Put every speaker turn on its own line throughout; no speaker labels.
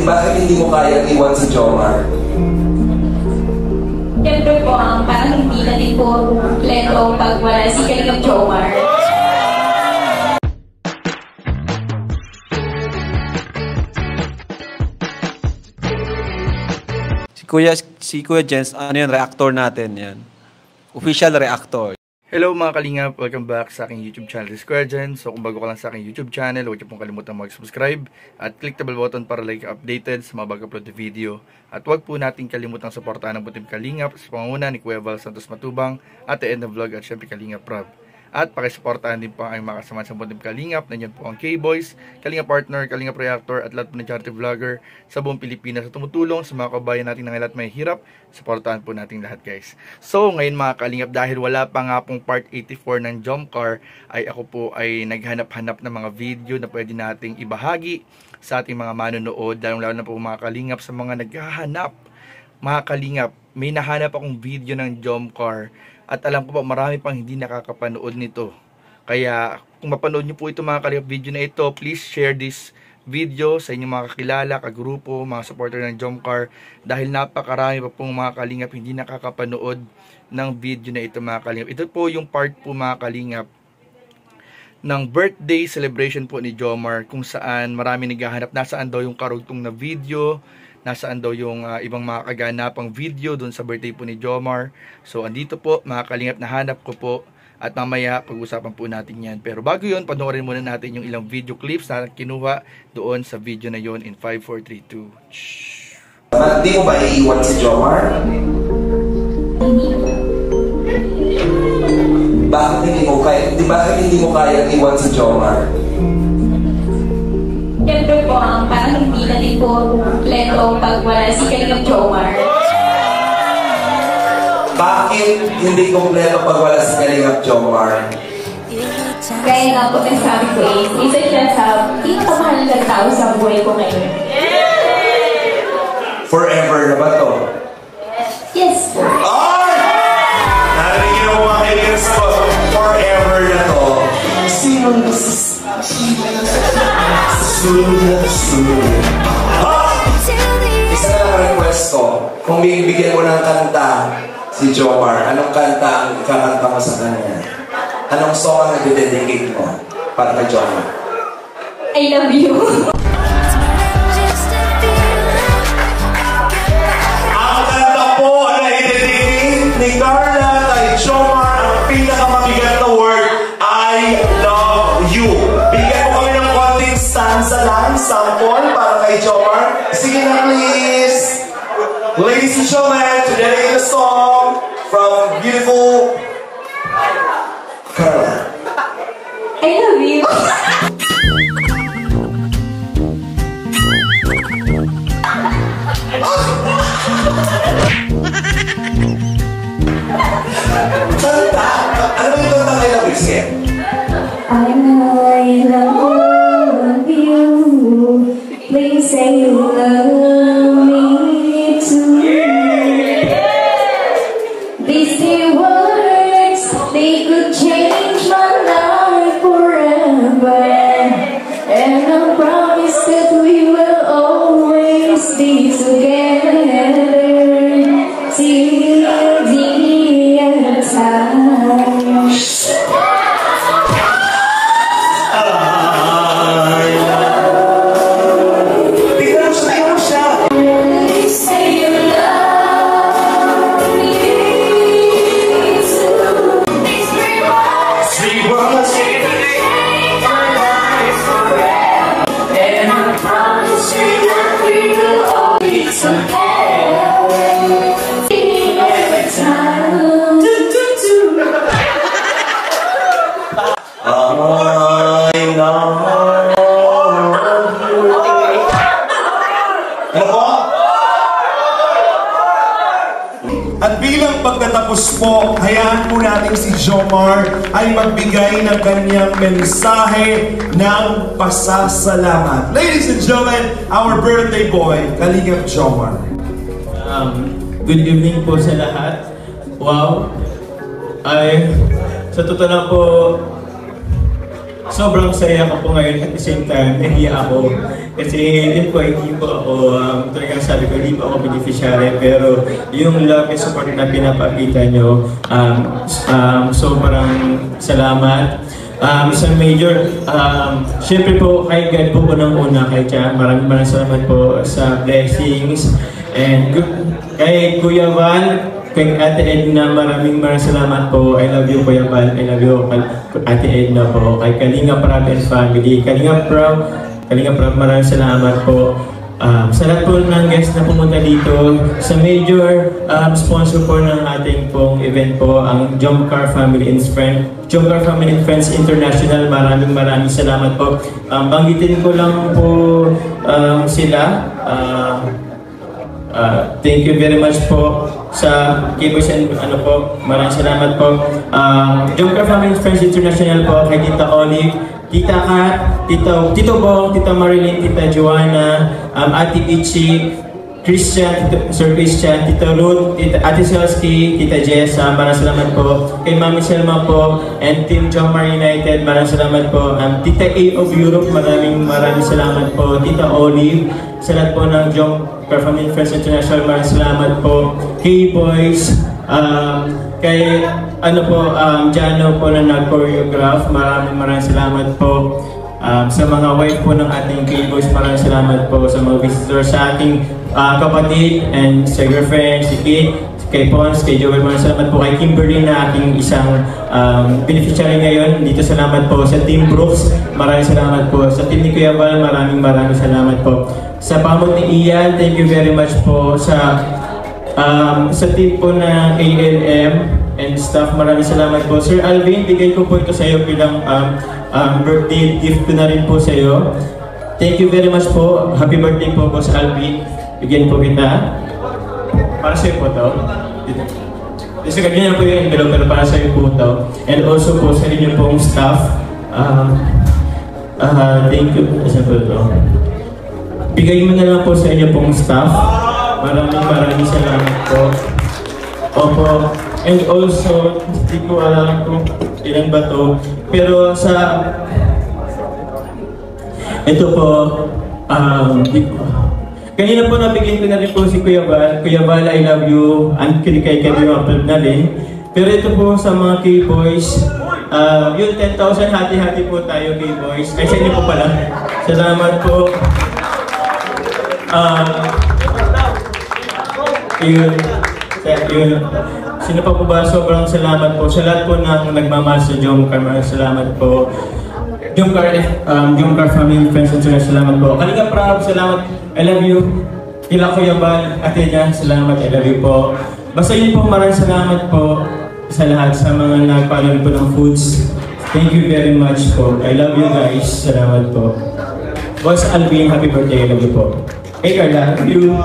bakit hindi mo kayang iwan si Jomar?
Siyempre po, parang hindi na din po kumpleto pag wala si Kalingap Jomar.
Si Kuya Jens, ano yan, reactor natin yan. Official reactor.
Hello mga kalingap, welcome back sa aking YouTube channel, Kuya Jens. So kung bago ka lang sa aking YouTube channel, huwag niyo pong kalimutan mag-subscribe at click the bell button para like updated sa mga bago-upload na video. At huwag po natin kalimutang suportahan ang Butim Kalingap sa pangunguna ni Kuya Val Santos Matubang at The End of Vlog at syempre Kalingap Rob. At pakisuportahan din po ang mga kasama sa Butim Kalingap. Nandiyan po ang K-Boys, Kalingap Partner, Kalingap Reactor at lahat po ng charity vlogger sa buong Pilipinas sa tumutulong sa mga kabayan natin na lahat may hirap. Suportahan po natin lahat guys. So ngayon mga Kalingap, dahil wala pa nga pong part 84 ng Jomcar, ay ako po ay naghanap-hanap ng mga video na pwede nating ibahagi sa ating mga manonood, lalo na po mga Kalingap sa mga naghahanap. Mga Kalingap, may nahanap akong video ng Jomcar at alam ko po marami pang hindi nakakapanood nito. Kaya kung mapanood nyo po ito mga Kalingap video na ito, please share this video sa inyong mga kakilala, kagrupo, mga supporter ng Jomcar, dahil napakarami pa pong mga Kalingap hindi nakakapanood ng video na ito mga Kalingap. Ito po yung part po mga Kalingap ng birthday celebration po ni Jomar, kung saan marami naghahanap nasaan daw yung karugtong na video, nasaan daw yung ibang mga kaganapang video dun sa birthday po ni Jomar. So andito po mga Kalingap, nahanap ko po at mamaya pag-usapan po natin yan. Pero bago yun, panoorin muna natin yung ilang video clips na kinuha doon sa video na yon in 5, 4, 3, 2.
Di mo ba iiwan si Jomar? Bakit hindi mo kayang iwan si Jomar?
Siyempre po, parang hindi na din po kumpleto pag wala si Kalingap Jomar.
Bakit hindi kumpleto pag wala si Kalingap Jomar?
Kaya nga po sabi ko isa siya sa pinakamahalagang tao sa buhay ko ngayon.
Forever na ba to?
Yes.
Ay! Narinig niyo mo mga kaibigan ko, forever na to. Sino na isa na lang request ko, kung bibigyan mo ng kanta si Jomar, anong kanta ang ikakanta mo sa kanya? Anong song ang nag-dedicate mo para kay Jomar?
I love you.
Ang kanta po na i-dedicate ni Carla kay Jomar, ang pinakamabigat na word, I love you. Bigyan mo kami ng konting stanza lang, sample para kay Jomar. Sige na please. Ladies and gentlemen, to dedicate a song from beautiful Carla.
I love you.
Kanta? Ano ba yung kanta kay Love You? Sige.
I love you. Please say you love me too. These few words, they could change my life forever. And I promise that we will always be together till the end of time.
At bilang pagtatapos po, hayaan po natin si Jomar ay magbigay ng kanyang mensahe ng pasasalamat. Ladies and gentlemen, our birthday boy, Kalingap Jomar.
Good evening po sa lahat. Wow. Ay, sa totoo lang po, sobrang saya ko po ngayon at the same time, nahiya ako. Kasi yun po, hindi po ako, talagang sabi ko, hindi po ako beneficiary. Pero yung love and support na pinapakita nyo, sobrang salamat. Sa Major, syempre po kay God po unang-una kay Tia, maraming salamat po sa blessings. And kay Kuya Val, kay Ate Edna, maraming salamat po. I love you, Kuya Val. I love you, Ate Edna po. Kay Kalinga Prab and family. Kalinga Prab, maraming salamat po. Sa lahat po ng guests na pumunta dito, sa major sponsor po ng ating pong event po, ang Jomcar Family and Friends International. Maraming salamat po. Banggitin ko lang po sila. Thank you very much po sa K-Boys and maraming salamat po. Jomcar Family and Friends International po, kay Tita Olive, Tita Kat, Tito Bong, Tita Marilyn, Tita Joanna, Ate Ichi, Christian, Sir Christian, Tita Ruth, Ate Selsky, Tita Jessa, maraming salamat po. Kay Mami Selma po, and Team Jomar United, maraming salamat po. Tita A of Europe, maraming salamat po. Tita Olive, sa lahat po ng Jomcar Family Friends International, maraming salamat po. K-Boys, kay Jano po na nag-choreograph, maraming salamat po. Sa mga wife po ng ating K-Boys, maraming salamat po. Sa mga visitors, sa ating kapatid and sa girlfriend, si Kate, kay Pons, kay Joel, maraming salamat po. Kay Kimberly na ating isang beneficiary ngayon, dito salamat po. Sa Team Brooks, maraming salamat po. Sa Team ni Kuya Val, maraming salamat po. Sa pamot ni Ian, thank you very much po. Sa team po na ALM and staff, maraming salamat po. Sir Alvin, bigay ko po ito sa iyo bilang birthday gift ko na rin po sa iyo. Thank you very much po. Happy birthday po, Boss Alvin. Bigyan po kita. Para sa iyo po ito. Kasi ganyan po yung envelope, pero para sa iyo po ito. And also po sa inyo pong staff. Thank you. Saan po ito? Bigay mo na lang po sa inyo pong staff. Maraming salamat po. Opo. And also, hindi ko alam kung ilan ba to. Pero ito po, kanina po nabigyan ko na rin po si Kuya Val. Kuya Val, I love you. And kay yung upload na rin. Pero ito po sa mga K-Boys, yung 10,000, hati-hati po tayo K-Boys. Ay, sa inyo po pala. Salamat po. Yun. Sino pa po ba? Sobrang salamat po. Sa lahat po ng nagmamahal sa Jomcar, salamat po. Jomcar Family Friends International, salamat po. Kalinga Prab, salamat. I love you. Kila Kuya Val, Ate Nia, salamat. I love you po. Basta yun po, maraming salamat po sa lahat, sa mga nagpaalam po ng foods. Thank you very much po. I love you guys. Salamat po. Boss Alvin, happy birthday. I love you po. Hey Carla, love you.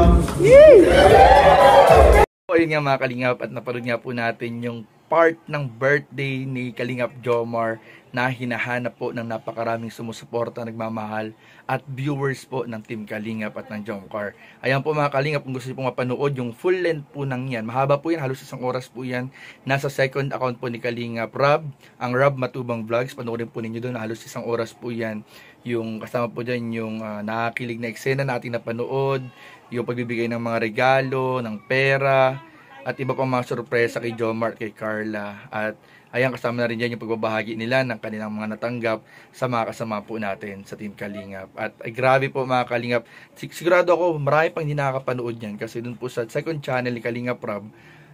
Ayun nga mga Kalingap, at napanood nga po natin yung part ng birthday ni Kalingap Jomar na hinahanap po ng napakaraming sumusuporta, nagmamahal at viewers po ng Team Kalingap at ng Jomcar. Ayan po mga Kalingap, kung gusto niyo po mapanood yung full length po ng yan, mahaba po yan, halos 1 oras po yan, nasa second account po ni Kalingap Rob, ang Rob Matubang Vlogs. Panoorin po ninyo doon, halos 1 oras po yan. Yung kasama po dyan yung nakakilig na eksena natin napanood, yung pagbibigay ng mga regalo, ng pera, at iba pang mga sorpresa kay Jomar, kay Carla. At ayan, kasama na rin dyan yung pagbabahagi nila ng kanilang mga natanggap sa mga kasama po natin sa Team Kalingap. At ay, grabe po mga Kalingap, sigurado ako marami pang hindi nakakapanood yan, kasi dun po sa second channel ni Kalingap Rob,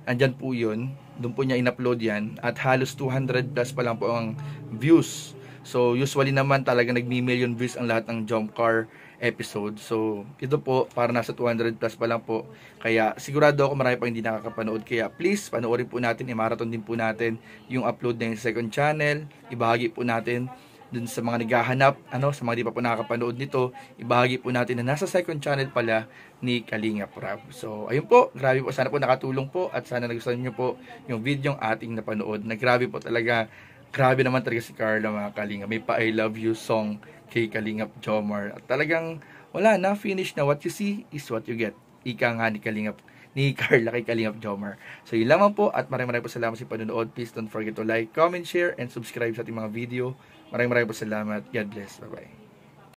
andyan po yun, dun po niya in-upload yan, at halos 200 plus pa lang po ang views. So usually naman talaga nagmi-million views ang lahat ng Jomcar episode. So ito po para nasa 200 plus pa lang po. Kaya sigurado ako marami pa hindi nakakapanood. Kaya please panoorin po natin, i-marathon din po natin yung upload na yung second channel. Ibahagi po natin dun sa mga naghahanap, sa mga di pa po nakakapanood nito, ibahagi po natin na nasa second channel pala ni Kalingap Rob. So ayun po, grabe po, sana po nakatulong po, at sana nagustuhan niyo po yung video ng ating napanood. Grabe po talaga. Grabe naman talaga si Carla mga Kalingap. May pa I love you song kay Kalingap Jomar. At talagang wala na, finish na. What you see is what you get. Ika nga ni Carla kay Kalingap Jomar. So yun lamang po, at maraming po salamat sa panonood. Please don't forget to like, comment, share, and subscribe sa ating mga video. Maraming po salamat. God bless. Bye-bye.